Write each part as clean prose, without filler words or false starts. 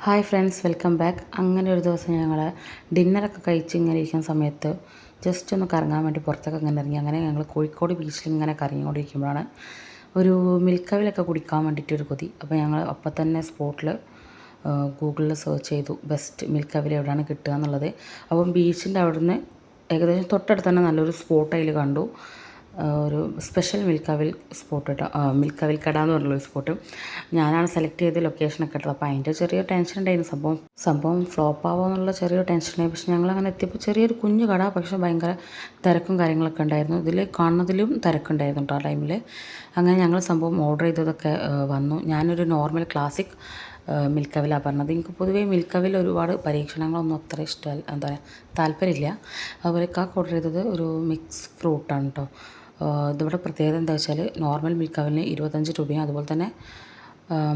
Hi friends, welcome back. അങ്ങനെ ഒരു ദിവസം ഞങ്ങൾ ഡിന്നറൊക്കെ കഴിച്ച് ഇങ്ങനെ ഇരിക്കുന്ന സമയത്ത് ജസ്റ്റ് ഒന്ന് കറങ്ങാൻ വേണ്ടി പുറത്തൊക്കെ ഇങ്ങനെ ഇറങ്ങി. അങ്ങനെ ഞങ്ങൾ കോഴിക്കോട് ബീച്ചിൽ ഇങ്ങനെ കറങ്ങിക്കൊണ്ടിരിക്കുമ്പോഴാണ് ഒരു മിൽക്കവിലൊക്കെ കുടിക്കാൻ വേണ്ടിയിട്ടൊരു കൊതി. അപ്പോൾ ഞങ്ങൾ അപ്പം തന്നെ സ്പോട്ടിൽ ഗൂഗിളിൽ സെർച്ച് ചെയ്തു ബെസ്റ്റ് മിൽക്കവിൽ എവിടെയാണ് കിട്ടുക എന്നുള്ളത്. അപ്പം ബീച്ചിൻ്റെ അവിടുന്ന് ഏകദേശം തൊട്ടടുത്ത് തന്നെ നല്ലൊരു സ്പോട്ട് അതിൽ കണ്ടു. ഒരു സ്പെഷ്യൽ മിൽക്കവിൽ സ്പോട്ട് കേട്ടോ, മിൽക്കവിൽ കട എന്ന് പറഞ്ഞൊരു സ്പോട്ട്. ഞാനാണ് സെലക്ട് ചെയ്ത് ലൊക്കേഷനൊക്കെ ഇട്ടത്. അപ്പോൾ അതിൻ്റെ ചെറിയൊരു ടെൻഷൻ ഉണ്ടായിരുന്നു. സംഭവം ഫ്ലോപ്പ് ആവുമോ എന്നുള്ള ചെറിയൊരു ടെൻഷൻ ഉണ്ടായിരുന്നു. പക്ഷേ ഞങ്ങളങ്ങനെ എത്തിയപ്പോൾ ചെറിയൊരു കുഞ്ഞു കട, പക്ഷേ ഭയങ്കര തിരക്കും കാര്യങ്ങളൊക്കെ ഉണ്ടായിരുന്നു. ഇതിൽ കാണുന്നതിലും തിരക്കുണ്ടായിരുന്നു കേട്ടോ ആ ടൈമിൽ. അങ്ങനെ ഞങ്ങൾ സംഭവം ഓർഡർ ചെയ്തതൊക്കെ വന്നു. ഞാനൊരു നോർമൽ ക്ലാസിക് മിൽക്കവിലാണ് പറഞ്ഞത്. എനിക്ക് പൊതുവേ മിൽക്കവിൽ ഒരുപാട് പരീക്ഷണങ്ങളൊന്നും അത്ര ഇഷ്ടമല്ല, എന്താ പറയുക, താല്പര്യമില്ല. അതുപോലെ കാക്ക് ഓർഡർ ചെയ്തത് ഒരു മിക്സ് ഫ്രൂട്ടാണ് കേട്ടോ. ഇതിവിടെ പ്രത്യേകത എന്താ വെച്ചാൽ നോർമൽ മിൽക്കവിന് 25 രൂപയും അതുപോലെ തന്നെ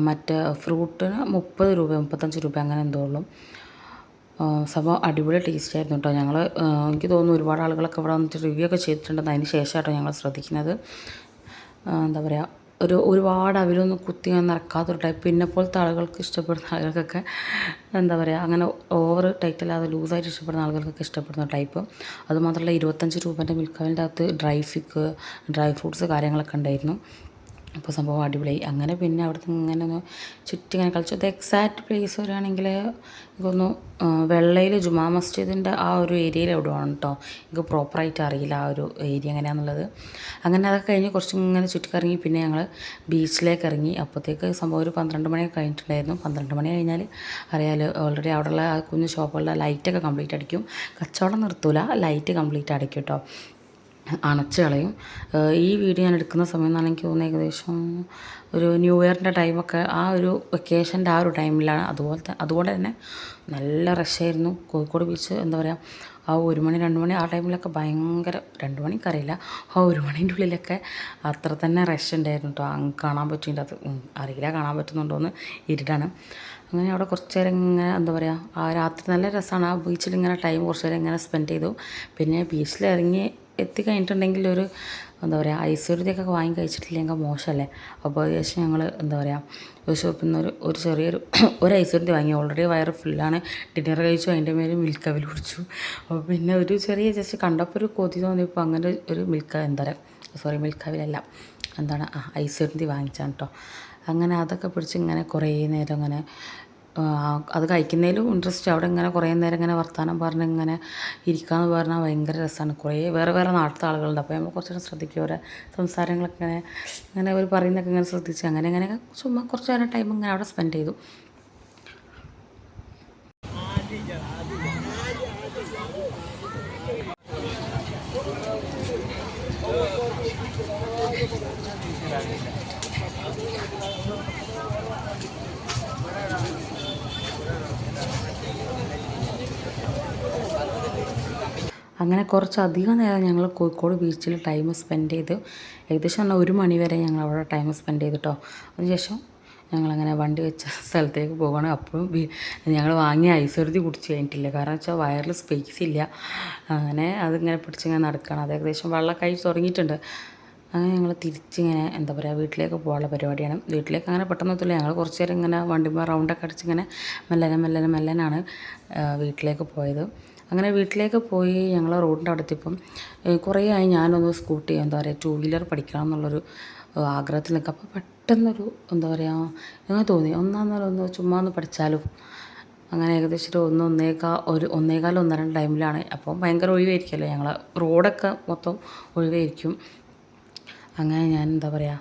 മറ്റേ ഫ്രൂട്ടിന് 30 രൂപ 35 രൂപ അങ്ങനെ എന്തോ ഉള്ളൂ. സംഭവം അടിപൊളി ടേസ്റ്റ് ആയിരുന്നു കേട്ടോ. ഞങ്ങൾ എനിക്ക് തോന്നുന്നു ഒരുപാട് ആളുകളൊക്കെ ഇവിടെ വന്നിട്ട് റിവ്യൂ ഒക്കെ ചെയ്തിട്ടുണ്ടെന്ന്. അതിന് ശേഷമായിട്ടോ ഞങ്ങൾ ശ്രദ്ധിക്കുന്നത്. എന്താ പറയുക, ഒരുപാട് അവരൊന്നും കുത്തി നിറക്കാത്തൊരു ടൈപ്പ്. പിന്നെ പോലത്തെ ആളുകൾക്ക് ഇഷ്ടപ്പെടുന്ന ആളുകൾക്കൊക്കെ എന്താ പറയുക, അങ്ങനെ ഓവർ ടൈറ്റല്ലാതെ ലൂസായിട്ട് ഇഷ്ടപ്പെടുന്ന ആളുകൾക്കൊക്കെ ഇഷ്ടപ്പെടുന്ന ടൈപ്പ്. അതുമാത്രമല്ല 25 രൂപേൻ്റെ മിൽക്കവിൻ്റെ അകത്ത് ഡ്രൈ ഫ്രൂട്ട്സ് കാര്യങ്ങളൊക്കെ ഉണ്ടായിരുന്നു. അപ്പോൾ സംഭവം അടിപൊളിയായി. അങ്ങനെ പിന്നെ അവിടുത്തെ ഇങ്ങനെ ഒന്ന് ചുറ്റി ഇങ്ങനെ കളിച്ചു. അത് എക്സാക്റ്റ് പ്ലേസ് വരികയാണെങ്കിൽ എനിക്കൊന്ന് വെള്ളയിൽ ജുമാ മസ്ജിദിൻ്റെ ആ ഒരു ഏരിയയിൽ എവിടെയാണ് കേട്ടോ. എനിക്ക് പ്രോപ്പറായിട്ട് അറിയില്ല ആ ഒരു ഏരിയ എങ്ങനെയാണെന്നുള്ളത്. അങ്ങനെ അതൊക്കെ കഴിഞ്ഞ് കുറച്ച് ഇങ്ങനെ ചുറ്റിക്കറങ്ങി പിന്നെ ഞങ്ങൾ ബീച്ചിലേക്ക് ഇറങ്ങി. അപ്പോഴത്തേക്ക് സംഭവം ഒരു 12 മണിയൊക്കെ കഴിഞ്ഞിട്ടുണ്ടായിരുന്നു. 12 മണി കഴിഞ്ഞാൽ അറിയാമല്ലോ, ഓൾറെഡി അവിടെയുള്ള ആ കുഞ്ഞു ഷോപ്പുകളുടെ ലൈറ്റൊക്കെ കംപ്ലീറ്റ് അടിക്കും. കച്ചവടം നിർത്തൂല, ലൈറ്റ് കംപ്ലീറ്റ് അടിക്കും കേട്ടോ, അണച്ച് കളയും. ഈ വീഡിയോ ഞാൻ എടുക്കുന്ന സമയം എന്നാണ് എനിക്ക് തോന്നുന്നത് ഏകദേശം ഒരു ന്യൂ ഇയറിൻ്റെ ടൈമൊക്കെ, ആ ഒരു വെക്കേഷൻ്റെ ആ ഒരു ടൈമിലാണ്. അതുകൊണ്ട് തന്നെ നല്ല റഷായിരുന്നു കോഴിക്കോട് ബീച്ച്. എന്താ പറയുക, ആ 1 മണി 2 മണി ആ ടൈമിലൊക്കെ ഭയങ്കര, 2 മണിക്കറിയില്ല, ആ 1 മണീൻ്റെ ഉള്ളിലൊക്കെ അത്ര തന്നെ റഷ് ഉണ്ടായിരുന്നു കേട്ടോ. കാണാൻ പറ്റില്ല, അത് അറിയില്ല കാണാൻ പറ്റുന്നുണ്ടോയെന്ന്, ഇരുട്ടാണ്. അങ്ങനെ അവിടെ കുറച്ച് നേരം ഇങ്ങനെ എന്താ പറയുക, ആ രാത്രി നല്ല രസമാണ്. ആ ബീച്ചിൽ ഇങ്ങനെ ടൈം കുറച്ച് നേരം ഇങ്ങനെ സ്പെൻഡ് ചെയ്തു. പിന്നെ ബീച്ചിലിറങ്ങി എത്തിക്കഴിഞ്ഞിട്ടുണ്ടെങ്കിൽ ഒരു എന്താ പറയുക, ഐശ്വര്യതൊക്കെ വാങ്ങി കഴിച്ചിട്ടില്ലെങ്കിൽ മോശമല്ലേ. അപ്പോൾ ഏകദേശം ഞങ്ങൾ എന്താ പറയുക, ഒരു ഷോപ്പിൽ നിന്ന് ഒരു ചെറിയൊരു ഒരു ഐശ്വര്യത വാങ്ങി. ഓൾറെഡി വയറ് ഫുള്ളാണ്. ഡിന്നർ കഴിച്ചു, അതിൻ്റെ മേലെ മിൽക്കവിൽ കുടിച്ചു. അപ്പോൾ പിന്നെ ഒരു ചെറിയ ജസ്റ്റ് കണ്ടപ്പോൾ ഒരു കൊതി തോന്നിയപ്പോൾ അങ്ങനെ ഒരു മിൽക്കവിലല്ല, എന്താണ് ഐശ്വര്യതി വാങ്ങിച്ചാണ് കേട്ടോ. അങ്ങനെ അതൊക്കെ പിടിച്ച് ഇങ്ങനെ കുറേ നേരം ഇങ്ങനെ അത് കഴിക്കുന്നതിലും ഇൻട്രസ്റ്റ് അവിടെ ഇങ്ങനെ കുറേ നേരം ഇങ്ങനെ വർത്തമാനം പറഞ്ഞ് ഇങ്ങനെ ഇരിക്കാമെന്ന് പറഞ്ഞാൽ ഭയങ്കര രസമാണ്. കുറേ വേറെ നാട്ടിലത്തെ ആളുകളുണ്ട്. അപ്പോൾ നമ്മൾ കുറച്ച് നേരം ശ്രദ്ധിക്കും, ഓരോ സംസാരങ്ങളൊക്കെ ഇങ്ങനെ അവർ പറയുന്നതൊക്കെ ഇങ്ങനെ ശ്രദ്ധിച്ച് അങ്ങനെ ചുമ്മാ കുറച്ച് നേരം ടൈം ഇങ്ങനെ അവിടെ സ്പെൻഡ് ചെയ്തു. അങ്ങനെ കുറച്ചധികം നേരം ഞങ്ങൾ കോഴിക്കോട് ബീച്ചിൽ ടൈം സ്പെൻഡ് ചെയ്ത്, ഏകദേശം പറഞ്ഞാൽ 1 മണി വരെ ഞങ്ങൾ അവിടെ ടൈം സ്പെൻഡ് ചെയ്തിട്ടോ. അതിനുശേഷം ഞങ്ങളങ്ങനെ വണ്ടി വെച്ച സ്ഥലത്തേക്ക് പോവുകയാണ്. അപ്പോഴും ഞങ്ങൾ വാങ്ങിയ ഐശ്വര്യതി കുടിച്ച് കഴിഞ്ഞിട്ടില്ല. കാരണം വെച്ചാൽ വയറിൽ സ്പേസ് ഇല്ല. അങ്ങനെ അതിങ്ങനെ പിടിച്ചിങ്ങനെ നടക്കുകയാണ്. അത് ഏകദേശം വെള്ളം കഴിച്ച് തുടങ്ങിയിട്ടുണ്ട്. അങ്ങനെ ഞങ്ങൾ തിരിച്ചിങ്ങനെ എന്താ പറയുക, വീട്ടിലേക്ക് പോകാനുള്ള പരിപാടിയാണ്. വീട്ടിലേക്ക് അങ്ങനെ പെട്ടെന്ന് എത്തില്ല. ഞങ്ങൾ കുറച്ച് നേരം ഇങ്ങനെ വണ്ടിമ്പോൾ റൗണ്ടൊക്കെ അടിച്ചിങ്ങനെ മെല്ലനാണ് വീട്ടിലേക്ക് പോയത്. അങ്ങനെ വീട്ടിലേക്ക് പോയി ഞങ്ങൾ റോഡിൻ്റെ അവിടെ എത്തിയപ്പം കുറേ ആയി ഞാനൊന്ന് സ്കൂട്ടി എന്താ പറയുക 2 വീലർ പഠിക്കണം എന്നുള്ളൊരു ആഗ്രഹത്തിൽ നിൽക്കുക. അപ്പോൾ പെട്ടെന്നൊരു എന്താ പറയുക, അങ്ങനെ തോന്നി ഒന്ന് ചുമ്മാ ഒന്ന് പഠിച്ചാലോ. അങ്ങനെ ഏകദേശം ഒരു 1:15 1:2 ടൈമിലാണ്. അപ്പം ഭയങ്കര ഒഴിവായിരിക്കുമല്ലോ, ഞങ്ങൾ റോഡൊക്കെ മൊത്തം ഒഴിവായിരിക്കും. അങ്ങനെ ഞാൻ എന്താ പറയുക,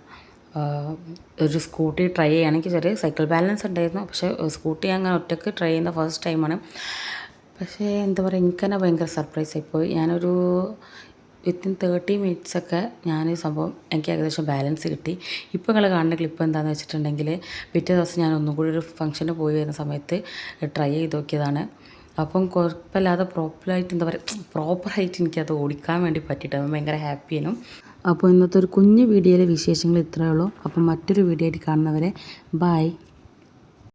ഒരു സ്കൂട്ടി ട്രൈ ചെയ്യുകയാണെങ്കിൽ ചെറിയ സൈക്കിൾ ബാലൻസ് ഉണ്ടായിരുന്നു. പക്ഷേ സ്കൂട്ടി അങ്ങനെ ഒറ്റയ്ക്ക് ട്രൈ ചെയ്യുന്ന ഫസ്റ്റ് ടൈമാണ്. പക്ഷേ എന്താ പറയുക, എനിക്ക് തന്നെ ഭയങ്കര സർപ്രൈസ് ആയിപ്പോയി. ഞാനൊരു വിത്തിൻ 30 മിനിറ്റ്സൊക്കെ ഞാൻ സംഭവം എനിക്ക് ഏകദേശം ബാലൻസ് കിട്ടി. ഇപ്പോൾ നിങ്ങൾ കാണുന്ന ക്ലിപ്പ് എന്താണെന്ന് വെച്ചിട്ടുണ്ടെങ്കിൽ, പിറ്റേ ദിവസം ഞാൻ ഒന്നും കൂടി ഒരു ഫംഗ്ഷന് പോയി വരുന്ന സമയത്ത് ട്രൈ ചെയ്ത് നോക്കിയതാണ്. അപ്പം കുഴപ്പമില്ലാതെ പ്രോപ്പറായിട്ട് എനിക്കത് ഓടിക്കാൻ വേണ്ടി പറ്റിയിട്ട് ഭയങ്കര ഹാപ്പിയാണ്. അപ്പോൾ ഇന്നത്തെ ഒരു കുഞ്ഞു വീഡിയോയിലെ വിശേഷങ്ങൾ ഇത്രയേ ഉള്ളൂ. അപ്പം മറ്റൊരു വീഡിയോ ആയിട്ട് കാണുന്നവരെ ബൈ.